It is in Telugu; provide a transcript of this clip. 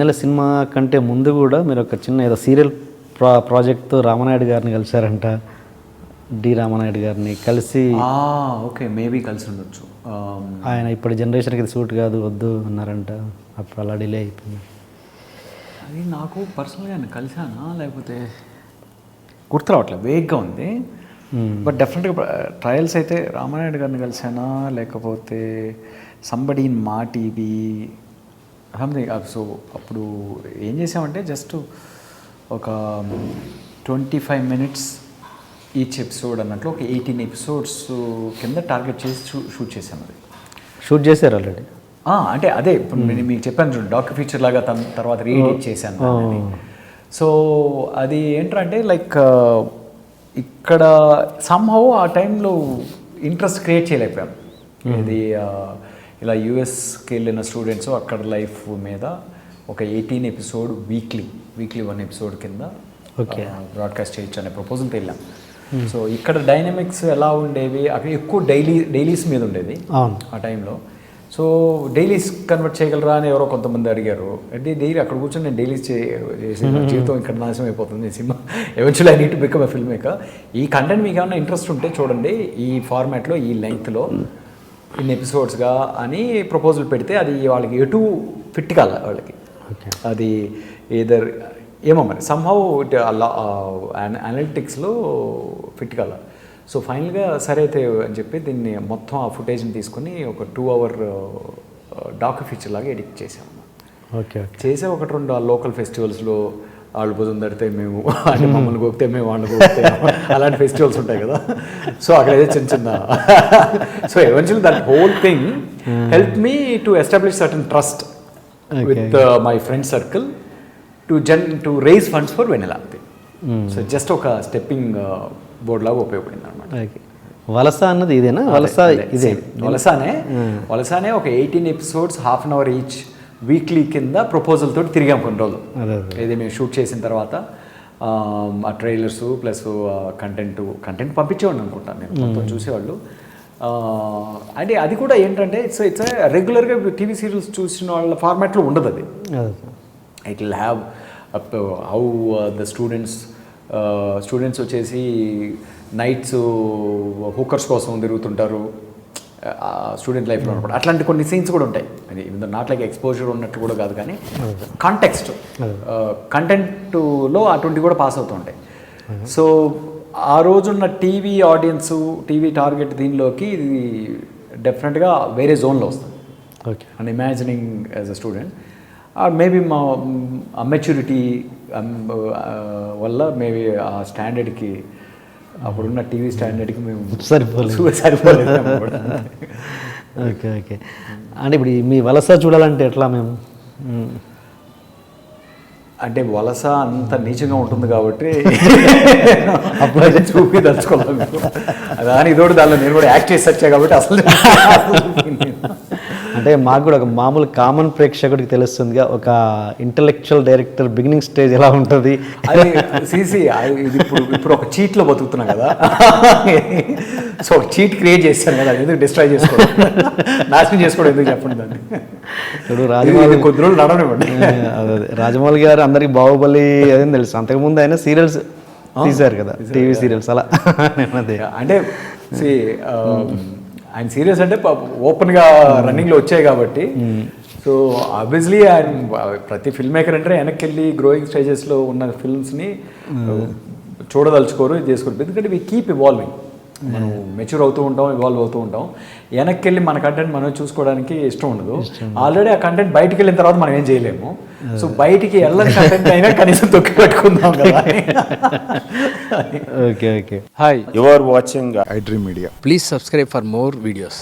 వెన్నెల సినిమా కంటే ముందు కూడా మీరు ఒక చిన్న ఏదో సీరియల్ ప్రాజెక్ట్తో రామనాయుడు గారిని కలిశారంట, డి రామనాయుడు గారిని కలిసి. ఓకే, మేబీ కలిసి ఉండొచ్చు. ఆయన ఇప్పుడు జనరేషన్కి ఇది సూట్ కాదు వద్దు అన్నారంట, అప్పుడు అలా డిలే అయిపోయింది. అది నాకు పర్సనల్గా కలిసానా లేకపోతే గుర్తు రావట్లేదు, వేగ్గా ఉంది. బట్ డెఫినెట్గా ట్రయల్స్ అయితే రామనాయుడు గారిని కలిసానా, లేకపోతే సంబడి ఇన్ మా టీవీ సంథింగ్. సో అప్పుడు ఏం చేసామంటే జస్ట్ ఒక 25 minutes ఈచ్ ఎపిసోడ్ అన్నట్లు ఒక 18 episodes కింద టార్గెట్ చేసి షూట్ చేసాం. అది షూట్ చేశారు ఆల్రెడీ. అంటే అదే ఇప్పుడు నేను మీకు చెప్పాను చూడండి, డాక్యూ ఫీచర్ లాగా తర్వాత రీఎడిట్ చేశాను. సో అది ఏంటంటే లైక్ ఇక్కడ సమ్హౌ ఆ టైంలో ఇంట్రెస్ట్ క్రియేట్ చేయలేకపోయాం. ఇది ఇలా యూఎస్కి వెళ్ళిన స్టూడెంట్స్ అక్కడ లైఫ్ మీద ఒక 18 episode వీక్లీ 1 episode కింద బ్రాడ్కాస్ట్ చేయొచ్చు అనే ప్రపోజల్తో వెళ్ళాం. సో ఇక్కడ డైనమిక్స్ ఎలా ఉండేవి, అక్కడ ఎక్కువ డైలీస్ మీద ఉండేది ఆ టైంలో. సో డైలీస్ కన్వర్ట్ చేయగలరా అని ఎవరో కొంతమంది అడిగారు. అంటే డైలీ అక్కడ కూర్చొని నేను డైలీస్ చేసి జీవితం ఇక్కడ నాశనం అయిపోతుంది, cinema eventually I need to become a film maker. ఈ కంటెంట్ మీకు ఏమైనా ఇంట్రెస్ట్ ఉంటే చూడండి, ఈ ఫార్మాట్లో ఈ లెంగ్త్లో ఇన్ని ఎపిసోడ్స్గా అని ప్రపోజల్ పెడితే అది వాళ్ళకి ఎటు ఫిట్ కాల వాళ్ళకి. అది ఏదర్ ఏమో మరి సమ్హౌ అనలిటిక్స్లో ఫిట్ కాల. సో ఫైనల్గా సరే అయితే అని చెప్పి దీన్ని మొత్తం ఆ ఫుటేజ్ని తీసుకుని ఒక 2 hour డాక్యూ ఫీచర్ లాగా ఎడిట్ చేసాము. చేసే 1-2 లోకల్ ఫెస్టివల్స్లో వాళ్ళు భుజం తడితే మేము అంటే మమ్మల్ని గోపితే మేము వాళ్ళని గోపితే అలాంటి ఫెస్టివల్స్ ఉంటాయి కదా. సో అక్కడైతే చిన్న so eventually that whole thing help me to establish certain trust with my friend circle to raise funds for Vennela. So just ఒక స్టెప్పింగ్ బోర్డ్ లాగా ఉపయోగపడింది అనమాట. వలస అన్నది ఇదేనా? వలసానే ఒక 18 episodes 1/2 hour ఈచ్ వీక్లీ కింద ప్రపోజల్ తోటి తిరిగాం కొన్ని రోజులు. ఇది మేము షూట్ చేసిన తర్వాత ఆ ట్రైలర్స్ ప్లస్ కంటెంట్ పంపించేవాడిని అనుకుంటాను నేను, మొత్తం చూసేవాళ్ళు. అంటే అది కూడా ఏంటంటే ఇట్స్ రెగ్యులర్గా టీవీ సీరియల్స్ చూసిన వాళ్ళ ఫార్మాట్లో ఉండదు అది. It will have how the students వచ్చేసి నైట్స్ హూకర్స్ కోసం తిరుగుతుంటారు స్టూడెంట్ లైఫ్లో ఉన్నప్పుడు. అట్లాంటి కొన్ని సీన్స్ కూడా ఉంటాయి. అది నాట్ లైక్ ఎక్స్పోజర్ ఉన్నట్టు కూడా కాదు, కానీ కాంటెక్స్ట్ కంటెంట్లో అటువంటి కూడా పాస్ అవుతూ ఉంటాయి. సో ఆ రోజున్న టీవీ ఆడియన్స్, టీవీ టార్గెట్ దీనిలోకి ఇది డెఫినెట్గా వేరే జోన్లో వస్తుంది. And imagining as a student maybe మా అమెచ్యూరిటీ వల్ల మేబీ ఆ స్టాండర్డ్కి అప్పుడున్న టీవీ స్టాండర్డ్కి మేము సరిపోలేదు. ఓకే. అంటే ఇప్పుడు మీ వలస చూడాలంటే ఎట్లా మేము? అంటే వలస అంత నీచంగా ఉంటుంది కాబట్టి అప్పుడైతే చూపి దలుచుకోవాలి. అదాని ఇదోటి దానిలో నేను కూడా యాక్ట్ చేసి వచ్చా కాబట్టి అసలు అంటే మాకు కూడా ఒక మామూలు కామన్ ప్రేక్షకుడికి తెలుస్తుందిగా ఒక ఇంటలెక్చువల్ డైరెక్టర్ బిగినింగ్ స్టేజ్ ఎలా ఉంటుంది. అది సీసీ ఇది ఇప్పుడు ఒక చీట్లో బతుకుతున్నాం కదా. సో ఒక చీట్ క్రియేట్ చేస్తాను కదా, ఎందుకు డిస్ట్రాయ్ చేసుకోవడం, నాశనం చేసుకోవడం ఎందుకు చెప్పండి దాన్ని. ఇప్పుడు రాజమౌళి కొద్ది రోజులు నడవనివ్వండి. అదే రాజమౌళి గారు అందరికి బాహుబలి అదేం తెలుసు, అంతకుముందు అయినా సీరియల్స్ తీశారు కదా, టీవీ సీరియల్స్ అలా. అంటే ఆయన సీరియస్ అంటే ఓపెన్గా రన్నింగ్లో వచ్చాయి కాబట్టి. సో ఆబ్వియస్లీ ఆయన ప్రతి ఫిల్మ్ మేకర్ అంటే వెనక్కి వెళ్ళి గ్రోయింగ్ స్టేజెస్లో ఉన్న ఫిల్మ్స్ని చూడదలుచుకోరు, ఇది చేసుకోరు. ఎందుకంటే వీ కీప్ ఇవాల్వింగ్, మనం మెచ్యూర్ అవుతూ ఉంటాం, ఇవాల్వ్ అవుతూ ఉంటాం. వెనక్కి వెళ్ళి మన కంటెంట్ మనం చూసుకోవడానికి ఇష్టం ఉండదు. ఆల్రెడీ ఆ కంటెంట్ బయటికి వెళ్ళిన తర్వాత మనం ఏం చేయలేము. సో బయటికి వెళ్ళని కంటెంట్ అయినా కనీసం తొక్కి పెట్టుకుందాం కదా. Okay. Hi, you are watching iDream Media. Please subscribe for more videos.